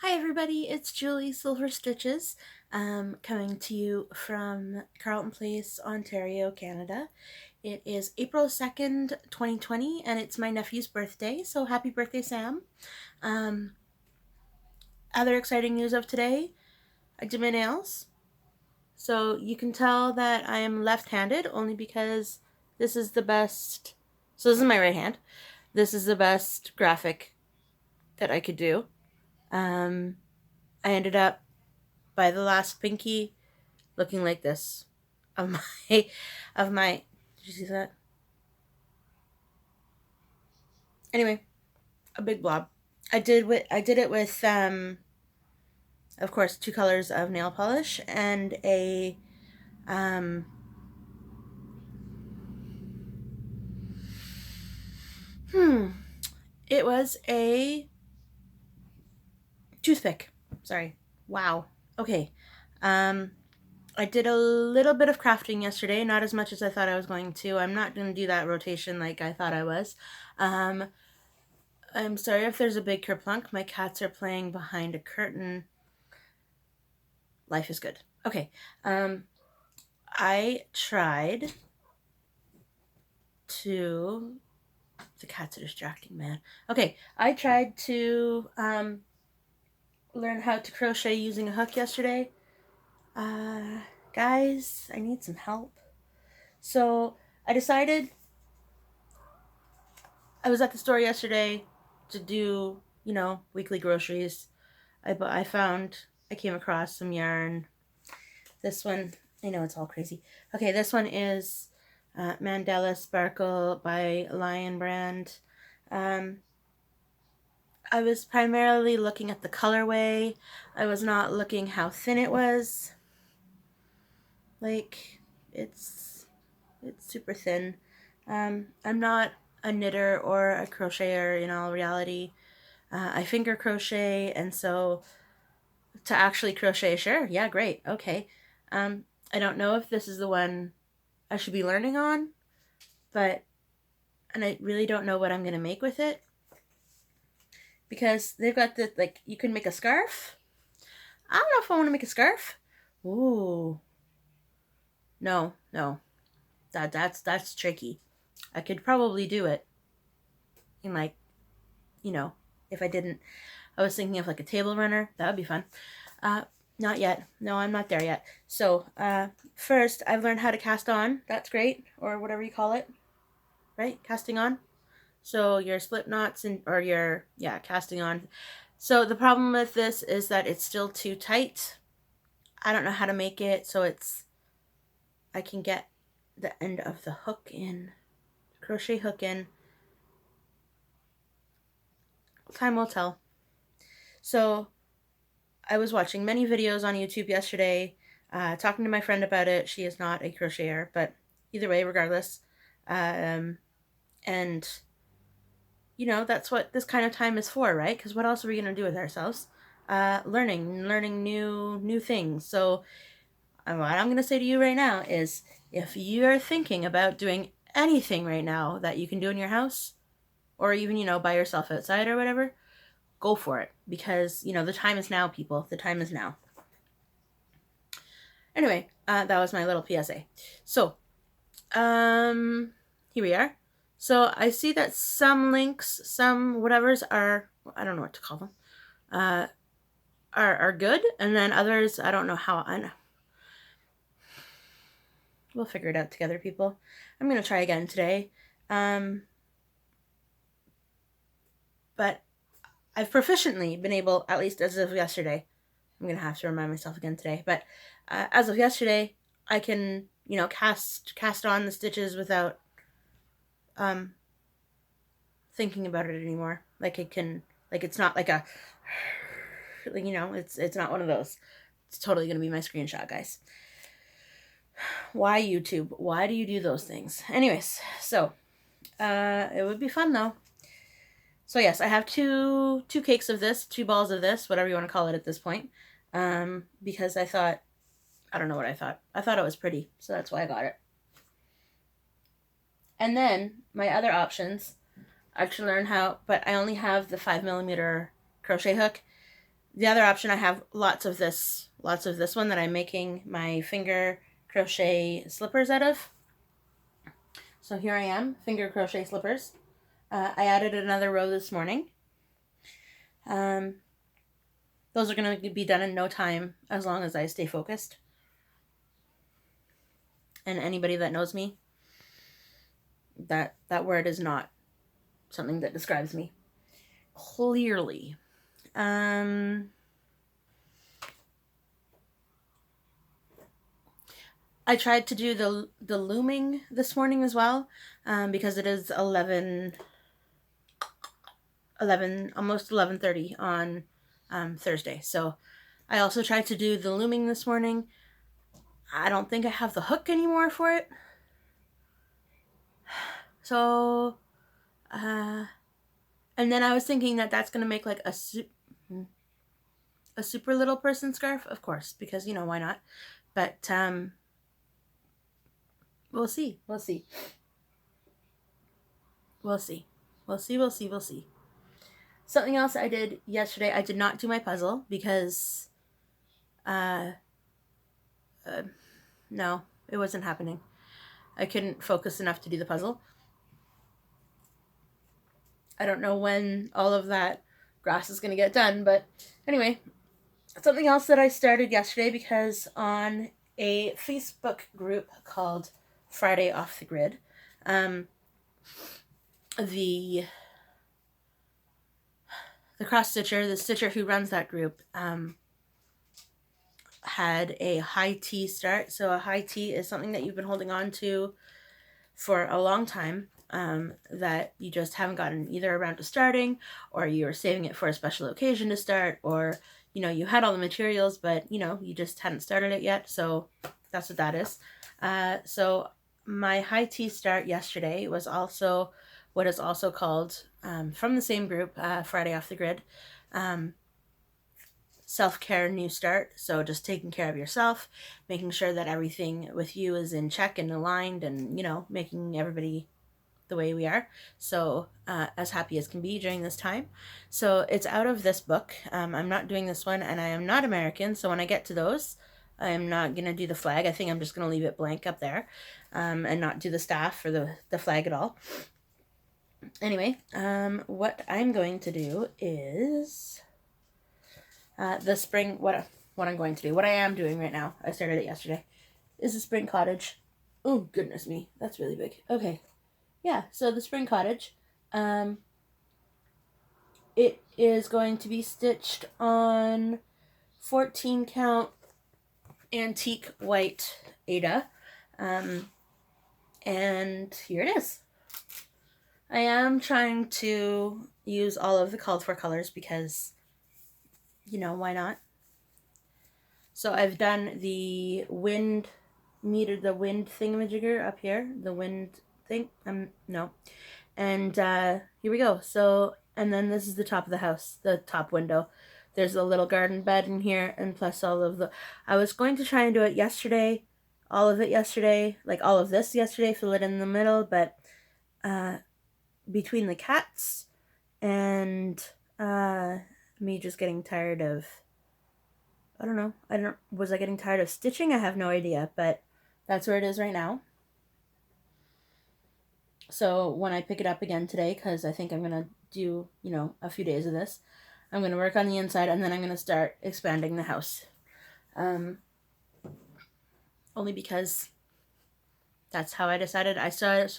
Hi everybody, it's Julie SylverStitches, coming to you from Carleton Place, Ontario, Canada. It is April 2nd, 2020, and it's my nephew's birthday, so happy birthday, Sam. Um, Other exciting news of today, I did my nails. So you can tell that I am left-handed only because this is the best, so this is my right hand. This is the best graphic that I could do. I ended up by the last pinky looking like this of my of my did you see that? Anyway, a big blob. I did it with of course 2 colors of nail polish and a um hmm it was a toothpick. Sorry. Wow. Okay. Um I did a little bit of crafting yesterday, not as much as I thought I was going to. I'm not going to do that rotation like I thought I was. Um, I'm sorry if there's a big kerplunk. My cats are playing behind a curtain. Life is good. Okay. Um, I tried to. The cats are distracting, man. Okay. I tried to learn how to crochet using a hook yesterday. Uh, Guys, I need some help. So I decided I was at the store yesterday to do, weekly groceries. I came across some yarn. This one, I know it's all crazy. Okay, this one is Mandela Sparkle by Lion Brand. Um, I was primarily looking at the colorway. I was not looking how thin it was. Like, it's it's super thin. I'm not a knitter or a crocheter in all reality. I finger crochet, and so to actually crochet, sure, yeah, great, okay. I don't know if this is the one I should be learning on, but and I really don't know what I'm gonna make with it because they've got the like you can make a scarf. I don't know if I want to make a scarf. Ooh, no, no, that's tricky. I could probably do it in like you know if I didn't. I was thinking of like a table runner. That would be fun. Uh, Not yet. No, I'm not there yet. So, first, I've learned how to cast on. That's great, or whatever you call it, right? Casting on. So your slip knots and or your casting on. So the problem with this is that it's still too tight. I don't know how to make it so I can get the end of the hook in, crochet hook in. Time will tell. So I was watching many videos on YouTube yesterday, talking to my friend about it. She is not a crocheter, but either way, regardless, um, and that's what this kind of time is for, right? Because what else are we gonna do with ourselves? Learning new things. So, what I'm gonna say to you right now is, if you're thinking about doing anything right now that you can do in your house, or even by yourself outside or whatever, go for it because the time is now, people. The time is now. Anyway, that was my little PSA. So, here we are. So I see that some links, some whatevers are, I don't know what to call them, uh, are good, and then others I don't know how. I know. We'll figure it out together, people. I'm gonna try again today, um, but I've proficiently been able, at least as of yesterday. I'm gonna have to remind myself again today, but as of yesterday, I can cast on the stitches without um thinking about it anymore. Like it can, like it's not like a, like, it's not one of those. It's totally gonna be my screenshot, guys. Why YouTube? Why do you do those things? Anyways, so it would be fun though. So yes, I have two cakes of this, 2 balls of this, whatever you want to call it at this point. Because I don't know what I thought. I thought it was pretty, so that's why I got it. And then my other options, I should learn how, but I only have the 5mm crochet hook. The other option, I have lots of this one that I'm making my finger crochet slippers out of. So here I am, finger crochet slippers. I added another row this morning. Those are going to be done in no time as long as I stay focused. And anybody that knows me, that word is not something that describes me clearly. I tried to do the looming this morning as well, because it is 11, almost 11:30 on Thursday. So I also tried to do the looming this morning. I don't think I have the hook anymore for it. So, and then I was thinking that that's going to make like a super little person scarf, of course, because, you know, why not? But we'll see. We'll see. We'll see. We'll see. We'll see. We'll see. Something else I did yesterday, I did not do my puzzle because, no, it wasn't happening. I couldn't focus enough to do the puzzle. I don't know when all of that grass is going to get done, but anyway, something else that I started yesterday, because on a Facebook group called Friday Off the Grid, the cross stitcher, the stitcher who runs that group, had a high tea start. So a high tea is something that you've been holding on to for a long time, that you just haven't gotten either around to starting, or you're saving it for a special occasion to start, or, you know, you had all the materials, but, you know, you just hadn't started it yet. So that's what that is. So my high tea start yesterday was also what is also called, from the same group, Friday Off the Grid, self-care new start. So just taking care of yourself, making sure that everything with you is in check and aligned, and, you know, making everybody the way we are, so as happy as can be during this time. So it's out of this book. I'm not doing this one, and I am not American, so when I get to those, I am not going to do the flag. I think I'm just going to leave it blank up there, and not do the staff or the flag at all. Anyway, what I'm going to do is the spring, what I'm going to do, what I am doing right now, I started it yesterday, is the spring cottage. Oh, goodness me, that's really big. Okay. Yeah, so the spring cottage, it is going to be stitched on 14 count antique white Aida, and here it is. I am trying to use all of the called for colors because, you know, why not? So I've done the wind thingamajigger up here, the wind thing, no. And here we go. So, and then this is the top of the house, the top window. There's a little garden bed in here, and plus all of the, I was going to try and do it yesterday, all of it yesterday, like all of this yesterday, fill it in the middle, but between the cats and me just getting tired of, I don't know, was I getting tired of stitching? I have no idea, but that's where it is right now. So when I pick it up again today, because I think I'm going to do, you know, a few days of this, I'm going to work on the inside, and then I'm going to start expanding the house. Only because that's how I decided. I started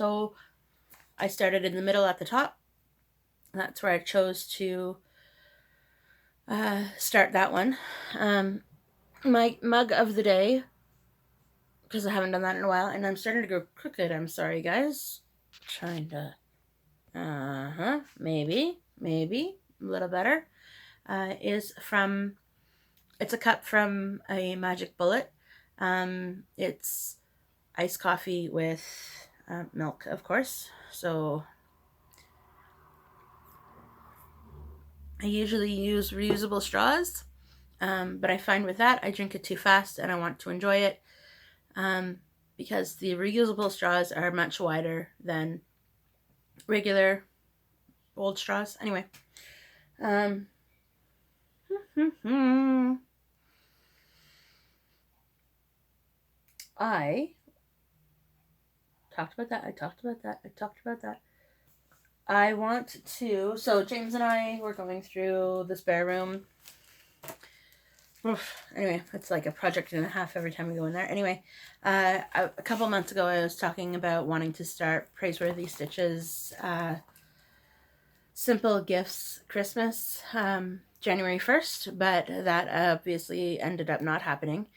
in the middle at the top. That's where I chose to start that one. My mug of the day, because I haven't done that in a while, and I'm starting to go crooked. I'm sorry, guys. Trying to, maybe a little better, is from, it's a cup from a Magic Bullet. It's iced coffee with milk, of course. So I usually use reusable straws, but I find with that I drink it too fast and I want to enjoy it, because the reusable straws are much wider than regular old straws. Anyway, I talked about that. I talked about that. I talked about that. I want to. So James and I were going through the spare room. Oof. Anyway, it's like a project and a half every time we go in there. Anyway, a couple months ago, I was talking about wanting to start Praiseworthy Stitches Simple Gifts Christmas January 1st, but that obviously ended up not happening.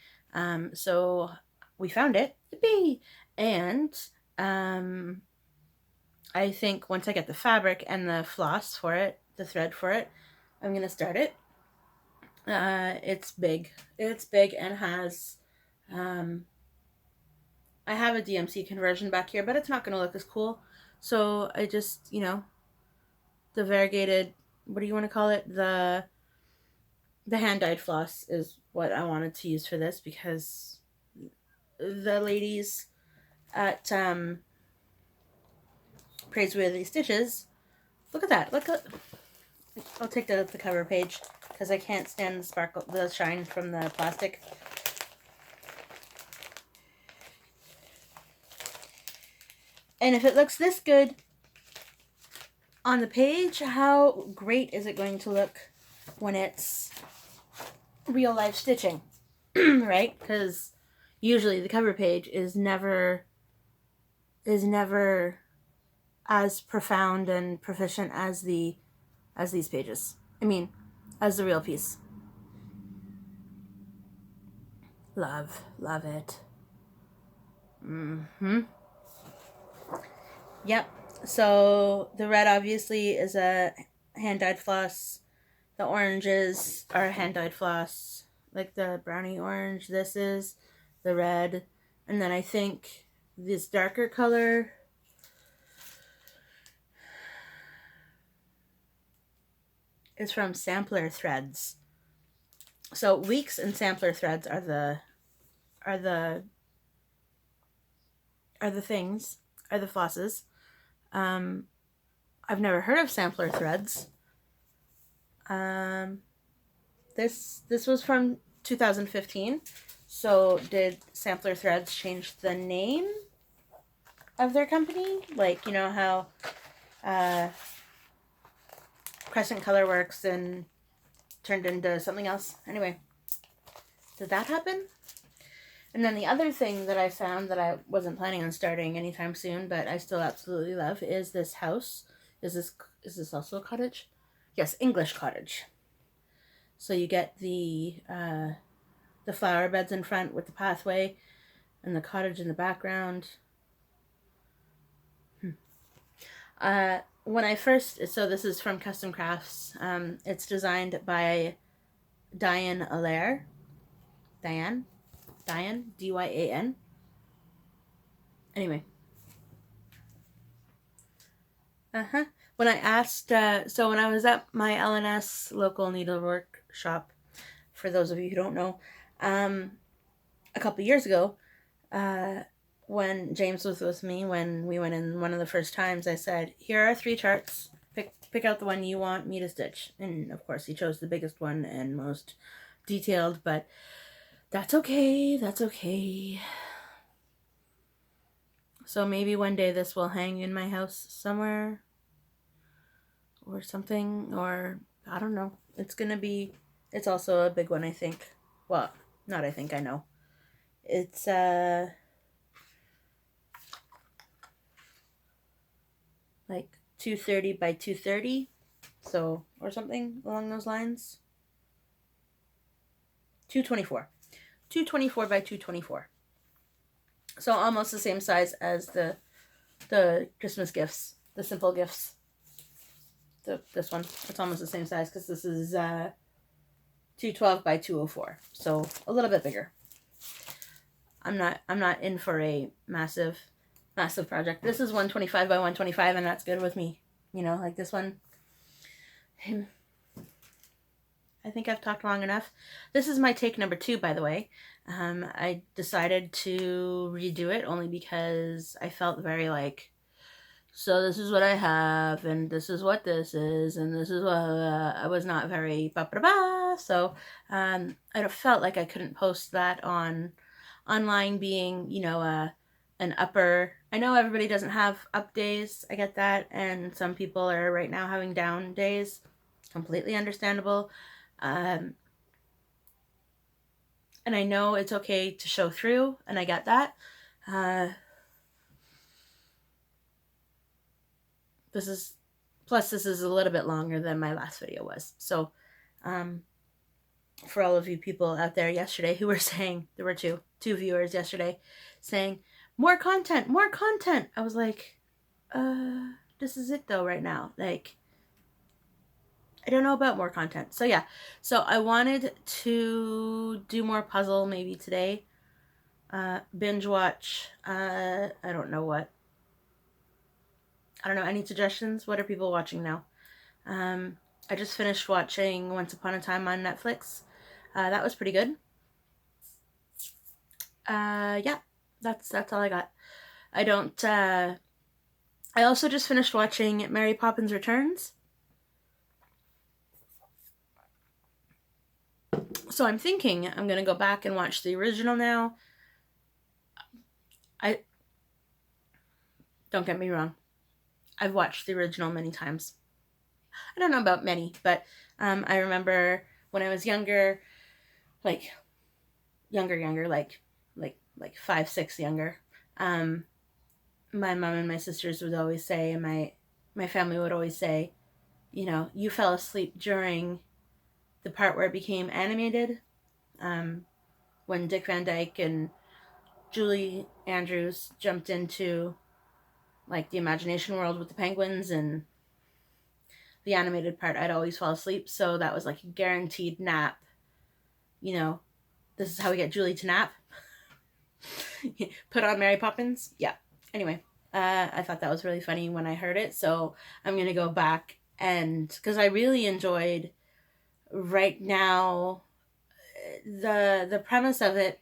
So we found it. Yippee! And I think once I get the fabric and the floss for it, the thread for it, I'm going to start it. It's big. It's big and has, I have a DMC conversion back here, but it's not going to look as cool. So I just, the variegated, what do you want to call it? The hand-dyed floss is what I wanted to use for this because the ladies at Praiseworthy Stitches, look at that. Look at, I'll take that off the cover page because I can't stand the shine from the plastic. And if it looks this good on the page, how great is it going to look when it's real life stitching, right? Because usually the cover page is never as profound and proficient as these pages. I mean, as the real piece. Love it. Yep. So the red obviously is a hand-dyed floss. The oranges are a hand-dyed floss, like the brownie orange. This is the red. And then I think this darker color is from Sampler Threads. So Weeks and Sampler Threads are the flosses. I've never heard of Sampler Threads. This was from 2015. So did Sampler Threads change the name of their company? Like, you know how Crescent Colorworks and turned into something else? Anyway, did that happen? And then the other thing that I found that I wasn't planning on starting anytime soon, but I still absolutely love, is this house. Is this also a cottage? Yes, English cottage. So you get the flower beds in front with the pathway and the cottage in the background. When I first, so this is from Custom Crafts. It's designed by Diane Allaire. Diane, Dyan. Anyway. When I asked, so when I was at my LNS local needlework shop, for those of you who don't know, a couple years ago, when James was with me, when we went in one of the first times, I said, here are 3 charts. Pick out the one you want me to stitch. And of course, he chose the biggest one and most detailed, but that's okay. That's okay. So maybe one day this will hang in my house somewhere or something, or I don't know. It's also a big one, I think. Well, not I think, I know. It's like 230 by 230, so, or something along those lines. 224 by 224. So almost the same size as the Christmas gifts, the simple gifts. This one, it's almost the same size because this is 212 by 204, so a little bit bigger. I'm not in for a massive project. This is 125 by 125, and that's good with me. You know, like this one. I think I've talked long enough. This is my take number 2, by the way. I decided to redo it only because I felt very like, so this is what I have, and this is what this is, and this is what I was not very ba-ba-ba. So I felt like I couldn't post that online, being, an upper. I know everybody doesn't have up days. I get that. And some people are right now having down days. Completely understandable. Um, and I know it's okay to show through, and I get that. Uh, this is this is a little bit longer than my last video was. So, for all of you people out there yesterday who were saying, there were two viewers yesterday saying, more content, more content. I was like, this is it though right now. Like, I don't know about more content. So yeah, so I wanted to do more puzzle maybe today. Binge watch, I don't know what. I don't know, any suggestions? What are people watching now? I just finished watching Once Upon a Time on Netflix. That was pretty good. Yeah, that's all I got. I don't, I also just finished watching Mary Poppins Returns. So I'm thinking I'm going to go back and watch the original now. Don't get me wrong. I've watched the original many times. I don't know about many, but I remember when I was younger, like younger, like 5, 6 younger. My mom and my sisters would always say, and my family would always say, you fell asleep during the part where it became animated, when Dick Van Dyke and Julie Andrews jumped into like the imagination world with the penguins, and the animated part, I'd always fall asleep. So that was like a guaranteed nap. This is how we get Julie to nap. Put on Mary Poppins. Yeah. Anyway, I thought that was really funny when I heard it. So I'm going to go back, and because I really enjoyed right now the premise of it.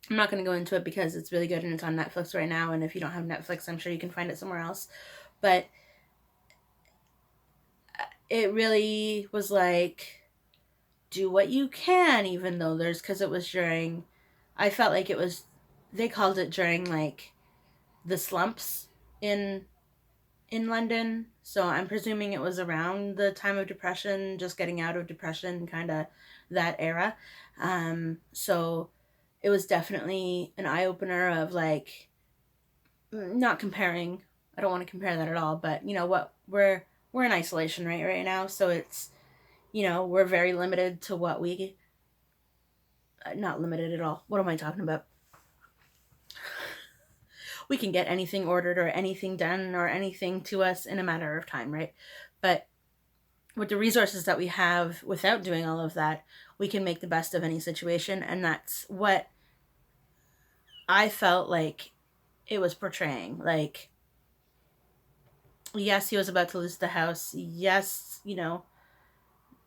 I'm not going to go into it because it's really good and it's on Netflix right now. And if you don't have Netflix, I'm sure you can find it somewhere else. But it really was like, do what you can, even though because it was during, I felt like it was, they called it during like the slumps in London. So I'm presuming it was around the time of depression, just getting out of depression, kind of that era. So it was definitely an eye-opener of like, not comparing, I don't want to compare that at all, but what, we're in isolation right now, so it's, we're very limited to what we, not limited at all, what am I talking about? We can get anything ordered or anything done or anything to us in a matter of time, right? But with the resources that we have, without doing all of that, we can make the best of any situation. And that's what I felt like it was portraying. Like, yes, he was about to lose the house. Yes,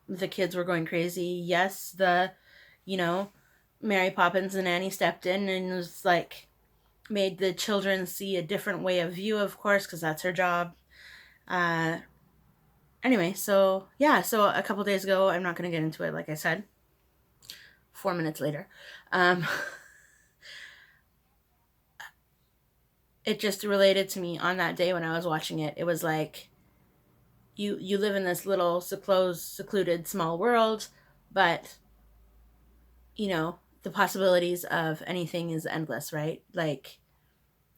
the kids were going crazy. Yes, Mary Poppins and Annie stepped in and was like, made the children see a different way of view, of course, because that's her job. Anyway, so yeah, so a couple days ago, I'm not going to get into it, like I said, 4 minutes later, it just related to me on that day when I was watching it. It was like, you live in this little secluded small world, but the possibilities of anything is endless, right? Like,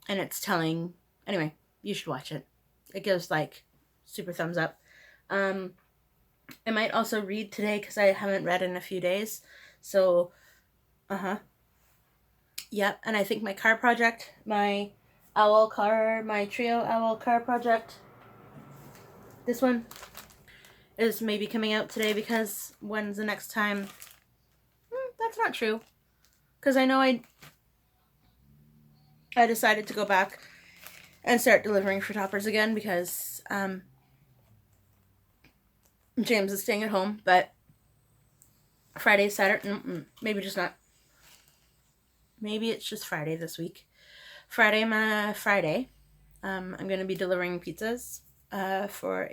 and it's telling. Anyway, you should watch it. It gives like super thumbs up. I might also read today because I haven't read in a few days. So, yep. And I think my car project, my trio owl car project, this one is maybe coming out today, because when's the next time? That's not true. Because I know I decided to go back and start delivering for toppers again, because James is staying at home. But Friday, Saturday, maybe just not. Maybe it's just Friday this week. Friday, I'm going to be delivering pizzas for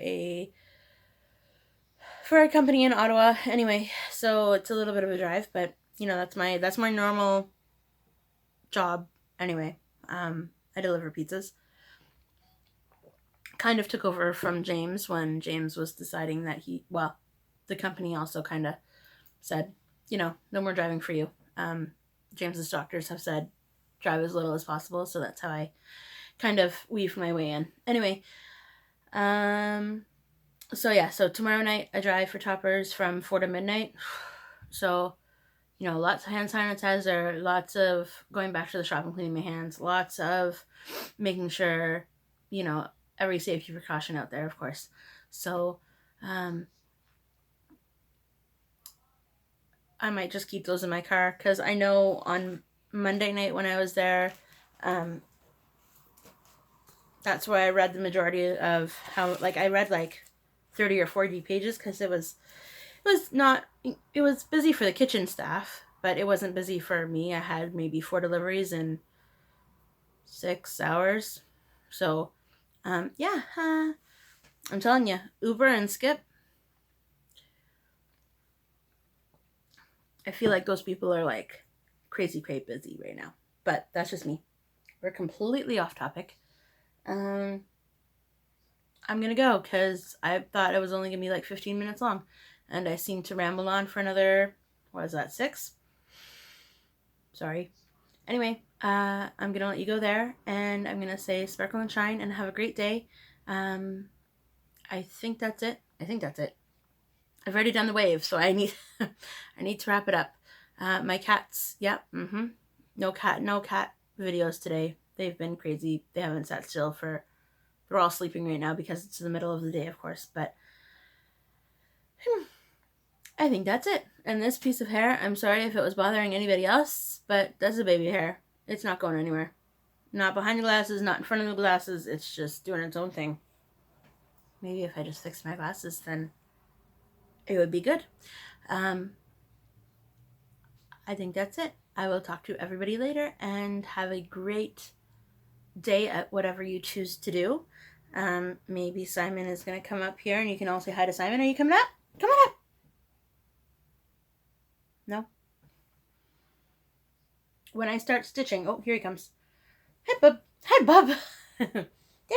for a company in Ottawa. Anyway, so it's a little bit of a drive, but you know, that's my normal job. Anyway, I deliver pizzas. Kind of took over from James when James was deciding that the company also kind of said, you know, no more driving for you. James's doctors have said drive as little as possible, so that's how I kind of weave my way in. Anyway, so tomorrow night I drive for Toppers from 4 to midnight. So, you know, lots of hand sanitizer, lots of going back to the shop and cleaning my hands, lots of making sure, you know, every safety precaution out there, of course. So, I might just keep those in my car because I know on Monday night when I was there, that's where I read the majority of how, like, I read like 30 or 40 pages because it was busy for the kitchen staff, but it wasn't busy for me. I had maybe 4 deliveries in 6 hours. So, I'm telling you, Uber and Skip, I feel like those people are like crazy busy right now. But that's just me. We're completely off topic. I'm gonna go because I thought it was only gonna be like 15 minutes long, and I seem to ramble on for another, what is that, 6? Sorry. Anyway, I'm gonna let you go there, and I'm gonna say sparkle and shine and have a great day. I think that's it. I've already done the wave, so I need I need to wrap it up. My cats, no cat videos today. They've been crazy. They haven't sat still they're all sleeping right now because it's the middle of the day, of course, but I think that's it. And this piece of hair, I'm sorry if it was bothering anybody else, but that's a baby hair. It's not going anywhere. Not behind the glasses, not in front of the glasses. It's just doing its own thing. Maybe if I just fixed my glasses, then it would be good. I think that's it. I will talk to everybody later and have a great day at whatever you choose to do. Maybe Simon is going to come up here and you can all say hi to Simon. Are you coming up? Come on up. No? When I start stitching, oh, here he comes. Hi, Bub. Hi, Bub. There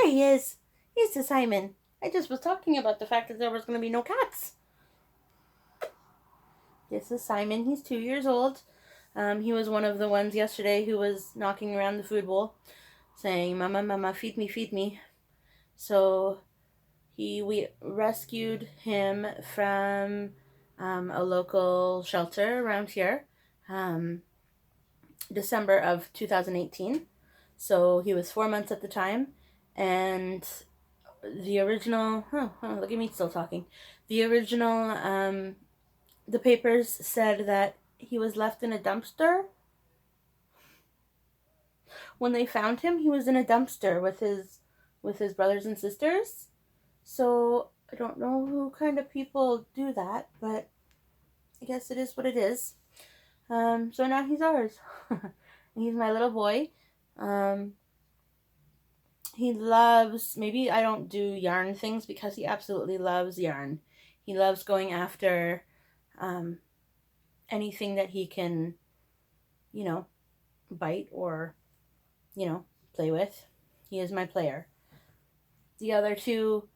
he is. Here's the Simon. I just was talking about the fact that there was going to be no cats. This is Simon. He's 2 years old. He was one of the ones yesterday who was knocking around the food bowl saying, "Mama, Mama, feed me, feed me." So we rescued him from a local shelter around here, December of 2018. So he was 4 months at the time, and the original, look at me still talking. The original, the papers said that he was left in a dumpster. When they found him, he was in a dumpster with his brothers and sisters. So I don't know who kind of people do that, but I guess it is what it is. So now he's ours. He's my little boy. He loves, maybe I don't do yarn things because he absolutely loves yarn. He loves going after anything that he can, bite or, play with. He is my player. The other two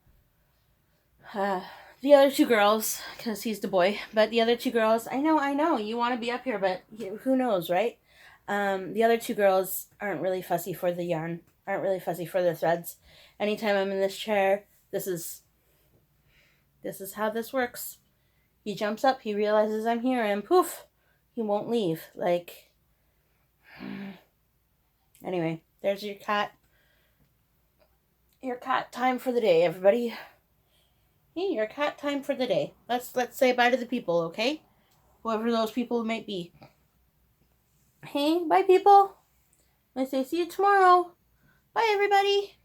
girls, because he's the boy, but the other 2 girls, I know, you want to be up here, but who knows, right? The other 2 girls aren't really fussy for the yarn, aren't really fussy for the threads. Anytime I'm in this chair, this is how this works. He jumps up, he realizes I'm here, and poof, he won't leave. Like, anyway, there's your cat time for the day, everybody. Hey, your cat time for the day. Let's say bye to the people, okay? Whoever those people might be. Hey, bye people. I say see you tomorrow. Bye everybody.